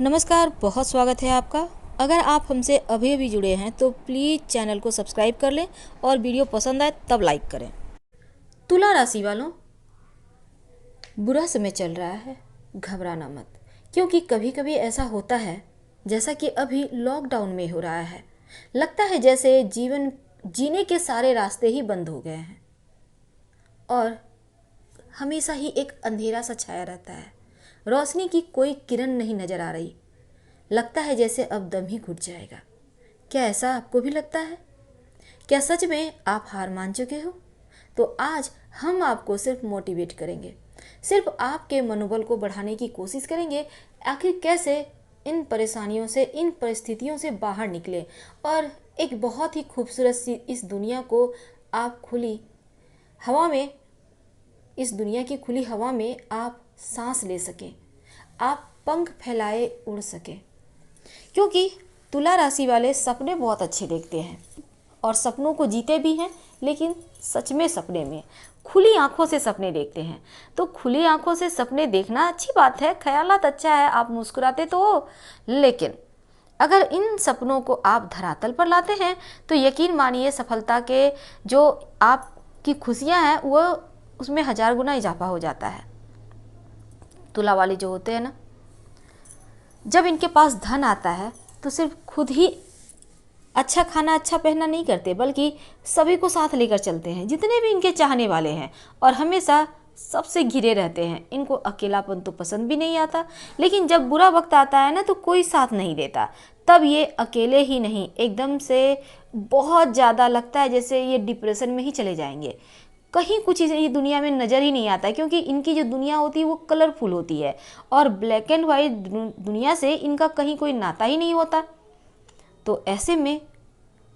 नमस्कार, बहुत स्वागत है आपका। अगर आप हमसे अभी अभी जुड़े हैं तो प्लीज़ चैनल को सब्सक्राइब कर लें और वीडियो पसंद आए तब लाइक करें। तुला राशि वालों, बुरा समय चल रहा है, घबराना मत, क्योंकि कभी कभी ऐसा होता है जैसा कि अभी लॉकडाउन में हो रहा है। लगता है जैसे जीवन जीने के सारे रास्ते ही बंद हो गए हैं और हमेशा ही एक अंधेरा सा छाया रहता है। रोशनी की कोई किरण नहीं नजर आ रही। लगता है जैसे अब दम ही घुट जाएगा। क्या ऐसा आपको भी लगता है? क्या सच में आप हार मान चुके हो? तो आज हम आपको सिर्फ मोटिवेट करेंगे, सिर्फ आपके मनोबल को बढ़ाने की कोशिश करेंगे। आखिर कैसे इन परेशानियों से, इन परिस्थितियों से बाहर निकले और एक बहुत ही खूबसूरत सी इस दुनिया को आप खुली हवा में, इस दुनिया की खुली हवा में आप सांस ले सकें, आप पंख फैलाए उड़ सकें। क्योंकि तुला राशि वाले सपने बहुत अच्छे देखते हैं और सपनों को जीते भी हैं, लेकिन सच में सपने में खुली आंखों से सपने देखते हैं। तो खुली आंखों से सपने देखना अच्छी बात है, ख्यालात अच्छा है, आप मुस्कुराते तो हो, लेकिन अगर इन सपनों को आप धरातल पर लाते हैं तो यकीन मानिए सफलता के जो आपकी खुशियां हैं वो उसमें 1000 गुना इजाफा हो जाता है। तुला वाले जो होते हैं ना, जब इनके पास धन आता है तो सिर्फ खुद ही अच्छा खाना अच्छा पहनना नहीं करते, बल्कि सभी को साथ लेकर चलते हैं, जितने भी इनके चाहने वाले हैं, और हमेशा सबसे घिरे रहते हैं। इनको अकेलापन तो पसंद भी नहीं आता, लेकिन जब बुरा वक्त आता है ना तो कोई साथ नहीं देता। तब ये अकेले ही नहीं, एकदम से बहुत ज़्यादा लगता है जैसे ये डिप्रेशन में ही चले जाएंगे। कहीं कुछ ये दुनिया में नज़र ही नहीं आता, क्योंकि इनकी जो दुनिया होती है वो कलरफुल होती है और ब्लैक एंड वाइट दुनिया से इनका कहीं कोई नाता ही नहीं होता। तो ऐसे में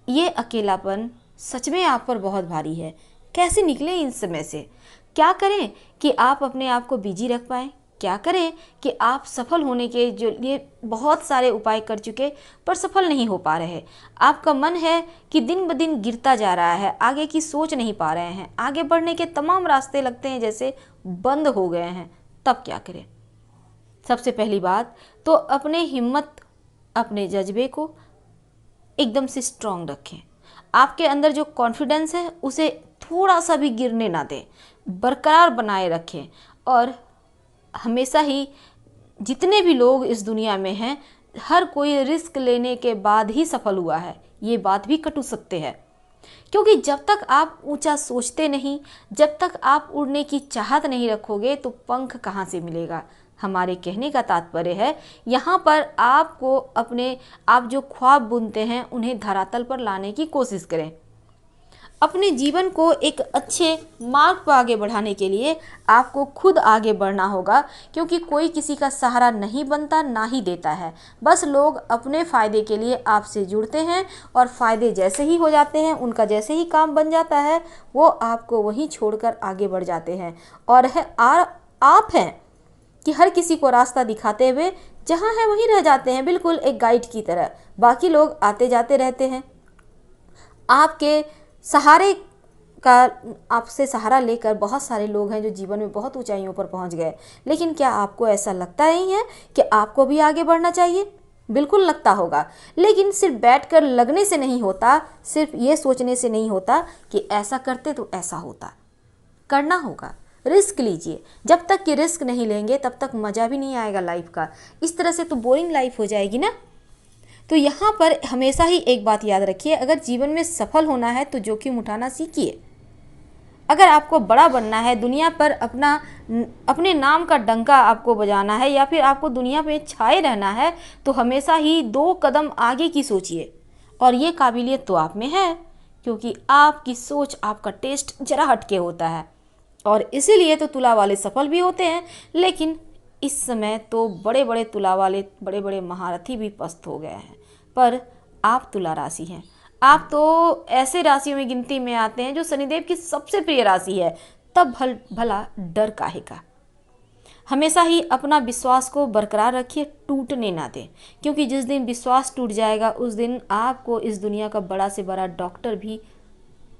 ये अकेलापन सच में आप पर बहुत भारी है। कैसे निकलें इन समय से? क्या करें कि आप अपने आप को बिजी रख पाएँ? क्या करें कि आप सफल होने के जो लिए बहुत सारे उपाय कर चुके पर सफल नहीं हो पा रहे? आपका मन है कि दिन ब दिन गिरता जा रहा है, आगे की सोच नहीं पा रहे हैं, आगे बढ़ने के तमाम रास्ते लगते हैं जैसे बंद हो गए हैं। तब क्या करें? सबसे पहली बात तो अपने हिम्मत, अपने जज्बे को एकदम से स्ट्रांग रखें। आपके अंदर जो कॉन्फिडेंस है उसे थोड़ा सा भी गिरने ना दें, बरकरार बनाए रखें। और हमेशा ही जितने भी लोग इस दुनिया में हैं, हर कोई रिस्क लेने के बाद ही सफल हुआ है, ये बात भी कटु सत्य है। क्योंकि जब तक आप ऊंचा सोचते नहीं, जब तक आप उड़ने की चाहत नहीं रखोगे तो पंख कहाँ से मिलेगा। हमारे कहने का तात्पर्य है यहाँ पर आपको अपने आप जो ख्वाब बुनते हैं उन्हें धरातल पर लाने की कोशिश करें। अपने जीवन को एक अच्छे मार्ग पर आगे बढ़ाने के लिए आपको खुद आगे बढ़ना होगा, क्योंकि कोई किसी का सहारा नहीं बनता, ना ही देता है। बस लोग अपने फ़ायदे के लिए आपसे जुड़ते हैं और फ़ायदे जैसे ही हो जाते हैं, उनका जैसे ही काम बन जाता है, वो आपको वहीं छोड़कर आगे बढ़ जाते हैं। और आप हैं कि हर किसी को रास्ता दिखाते हुए जहाँ है वहीं रह जाते हैं, बिल्कुल एक गाइड की तरह। बाकी लोग आते जाते रहते हैं। आपके सहारे का, आपसे सहारा लेकर बहुत सारे लोग हैं जो जीवन में बहुत ऊंचाइयों पर पहुंच गए। लेकिन क्या आपको ऐसा लगता नहीं है कि आपको भी आगे बढ़ना चाहिए? बिल्कुल लगता होगा, लेकिन सिर्फ बैठकर लगने से नहीं होता, सिर्फ ये सोचने से नहीं होता कि ऐसा करते तो ऐसा होता। करना होगा, रिस्क लीजिए। जब तक कि रिस्क नहीं लेंगे तब तक मज़ा भी नहीं आएगा लाइफ का। इस तरह से तो बोरिंग लाइफ हो जाएगी ना। तो यहाँ पर हमेशा ही एक बात याद रखिए, अगर जीवन में सफल होना है तो जोखिम उठाना सीखिए। अगर आपको बड़ा बनना है, दुनिया पर अपने नाम का डंका आपको बजाना है, या फिर आपको दुनिया में छाए रहना है, तो हमेशा ही 2 कदम आगे की सोचिए। और ये काबिलियत तो आप में है, क्योंकि आपकी सोच, आपका टेस्ट जरा हटके होता है और इसीलिए तो तुला वाले सफल भी होते हैं। लेकिन इस समय तो बड़े बड़े तुला वाले, बड़े बड़े महारथी भी पस्त हो गए हैं। पर आप तुला राशि हैं, आप तो ऐसे राशियों में गिनती में आते हैं जो शनिदेव की सबसे प्रिय राशि है। तब भला डर काहे का? हमेशा ही अपना विश्वास को बरकरार रखिए, टूटने ना दें, क्योंकि जिस दिन विश्वास टूट जाएगा उस दिन आपको इस दुनिया का बड़ा से बड़ा डॉक्टर भी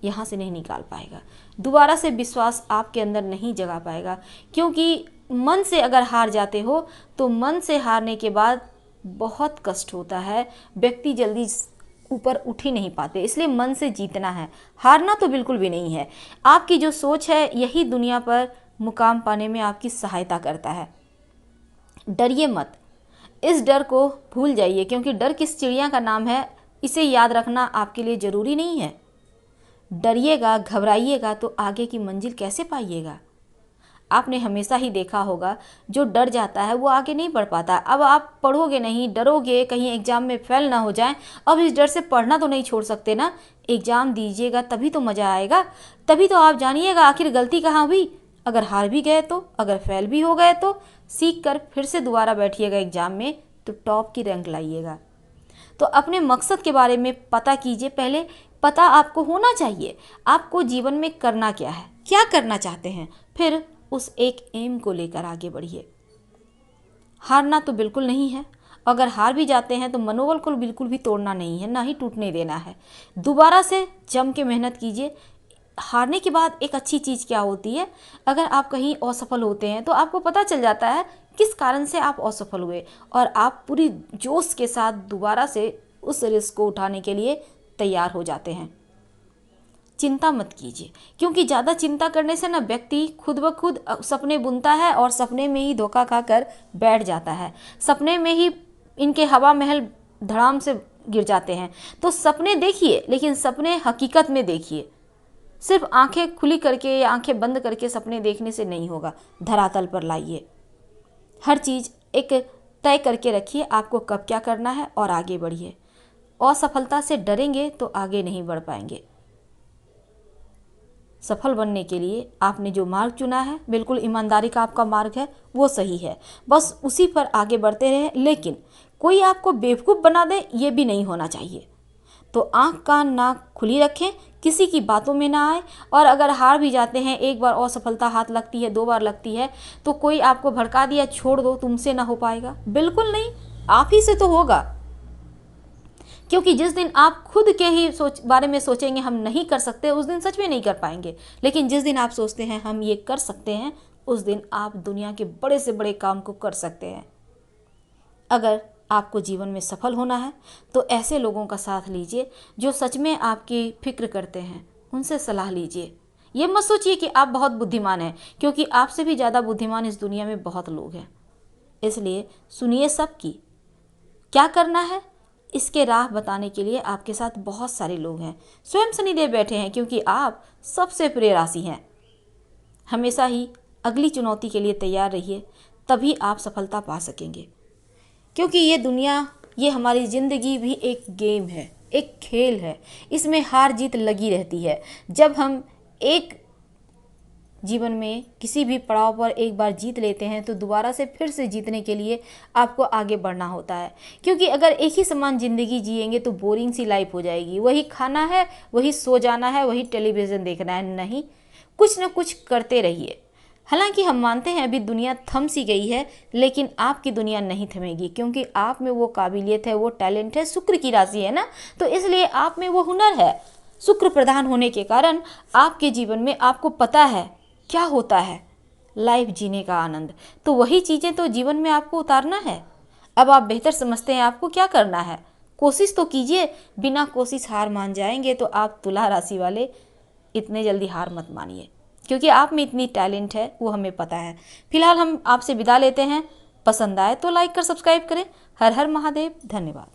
यहाँ से नहीं निकाल पाएगा। दोबारा से विश्वास आपके अंदर नहीं जगा पाएगा, क्योंकि मन से अगर हार जाते हो तो मन से हारने के बाद बहुत कष्ट होता है, व्यक्ति जल्दी ऊपर उठ ही नहीं पाते। इसलिए मन से जीतना है, हारना तो बिल्कुल भी नहीं है। आपकी जो सोच है यही दुनिया पर मुकाम पाने में आपकी सहायता करता है। डरिए मत, इस डर को भूल जाइए, क्योंकि डर किस चिड़िया का नाम है इसे याद रखना आपके लिए ज़रूरी नहीं है। डरिएगा, घबराइएगा तो आगे की मंजिल कैसे पाइएगा। आपने हमेशा ही देखा होगा, जो डर जाता है वो आगे नहीं बढ़ पाता। अब आप पढ़ोगे नहीं, डरोगे कहीं एग्ज़ाम में फेल ना हो जाए। अब इस डर से पढ़ना तो नहीं छोड़ सकते ना, एग्ज़ाम दीजिएगा तभी तो मज़ा आएगा, तभी तो आप जानिएगा आखिर गलती कहाँ हुई। अगर हार भी गए तो, अगर फेल भी हो गए तो सीख कर फिर से दोबारा बैठिएगा एग्ज़ाम में तो टॉप की रैंक लाइएगा। तो अपने मकसद के बारे में पता कीजिए, पहले पता आपको होना चाहिए आपको जीवन में करना क्या है, क्या करना चाहते हैं, फिर उस एक एम को लेकर आगे बढ़िए। हारना तो बिल्कुल नहीं है, अगर हार भी जाते हैं तो मनोबल को बिल्कुल भी तोड़ना नहीं है, ना ही टूटने देना है। दोबारा से जम के मेहनत कीजिए। हारने के बाद एक अच्छी चीज़ क्या होती है, अगर आप कहीं असफल होते हैं तो आपको पता चल जाता है किस कारण से आप असफल हुए, और आप पूरी जोश के साथ दोबारा से उस रिस्क को उठाने के लिए तैयार हो जाते हैं। चिंता मत कीजिए, क्योंकि ज़्यादा चिंता करने से ना व्यक्ति खुद ब खुद सपने बुनता है और सपने में ही धोखा खाकर बैठ जाता है। सपने में ही इनके हवा महल धड़ाम से गिर जाते हैं। तो सपने देखिए, लेकिन सपने हकीकत में देखिए। सिर्फ आंखें खुली करके या आंखें बंद करके सपने देखने से नहीं होगा, धरातल पर लाइए। हर चीज़ एक तय करके रखिए आपको कब क्या करना है और आगे बढ़िए। असफलता से डरेंगे तो आगे नहीं बढ़ पाएंगे। सफल बनने के लिए आपने जो मार्ग चुना है, बिल्कुल ईमानदारी का आपका मार्ग है, वो सही है, बस उसी पर आगे बढ़ते रहें। लेकिन कोई आपको बेवकूफ़ बना दे ये भी नहीं होना चाहिए। तो आँख कान नाक खुली रखें, किसी की बातों में ना आए। और अगर हार भी जाते हैं, एक बार असफलता हाथ लगती है, 2 बार लगती है, तो कोई आपको भड़का दिया छोड़ दो तुमसे ना हो पाएगा, बिल्कुल नहीं, आप ही से तो होगा। क्योंकि जिस दिन आप खुद के ही बारे में सोचेंगे हम नहीं कर सकते, उस दिन सच में नहीं कर पाएंगे। लेकिन जिस दिन आप सोचते हैं हम ये कर सकते हैं, उस दिन आप दुनिया के बड़े से बड़े काम को कर सकते हैं। अगर आपको जीवन में सफल होना है तो ऐसे लोगों का साथ लीजिए जो सच में आपकी फिक्र करते हैं, उनसे सलाह लीजिए। ये मत सोचिए कि आप बहुत बुद्धिमान हैं, क्योंकि आपसे भी ज़्यादा बुद्धिमान इस दुनिया में बहुत लोग हैं। इसलिए सुनिए सबकी, क्या करना है इसके राह बताने के लिए आपके साथ बहुत सारे लोग हैं। स्वयं शनिदेव बैठे हैं, क्योंकि आप सबसे प्रिय राशि हैं। हमेशा ही अगली चुनौती के लिए तैयार रहिए, तभी आप सफलता पा सकेंगे। क्योंकि ये दुनिया, ये हमारी ज़िंदगी भी एक गेम है, एक खेल है। इसमें हार जीत लगी रहती है। जब हम एक जीवन में किसी भी पड़ाव पर एक बार जीत लेते हैं तो दोबारा से फिर से जीतने के लिए आपको आगे बढ़ना होता है। क्योंकि अगर एक ही समान ज़िंदगी जिएंगे तो बोरिंग सी लाइफ हो जाएगी। वही खाना है, वही सो जाना है, वही टेलीविज़न देखना है, नहीं, कुछ न कुछ करते रहिए। हालांकि हम मानते हैं अभी दुनिया थम सी गई है, लेकिन आपकी दुनिया नहीं थमेगी, क्योंकि आप में वो काबिलियत है, वो टैलेंट है, शुक्र की राशि है ना, तो इसलिए आप में वो हुनर है। शुक्र प्रधान होने के कारण आपके जीवन में आपको पता है क्या होता है लाइफ जीने का आनंद। तो वही चीज़ें तो जीवन में आपको उतारना है। अब आप बेहतर समझते हैं आपको क्या करना है, कोशिश तो कीजिए। बिना कोशिश हार मान जाएंगे तो आप तुला राशि वाले इतने जल्दी हार मत मानिए, क्योंकि आप में इतनी टैलेंट है, वो हमें पता है। फिलहाल हम आपसे विदा लेते हैं। पसंद आए तो लाइक कर सब्सक्राइब करें। हर हर महादेव, धन्यवाद।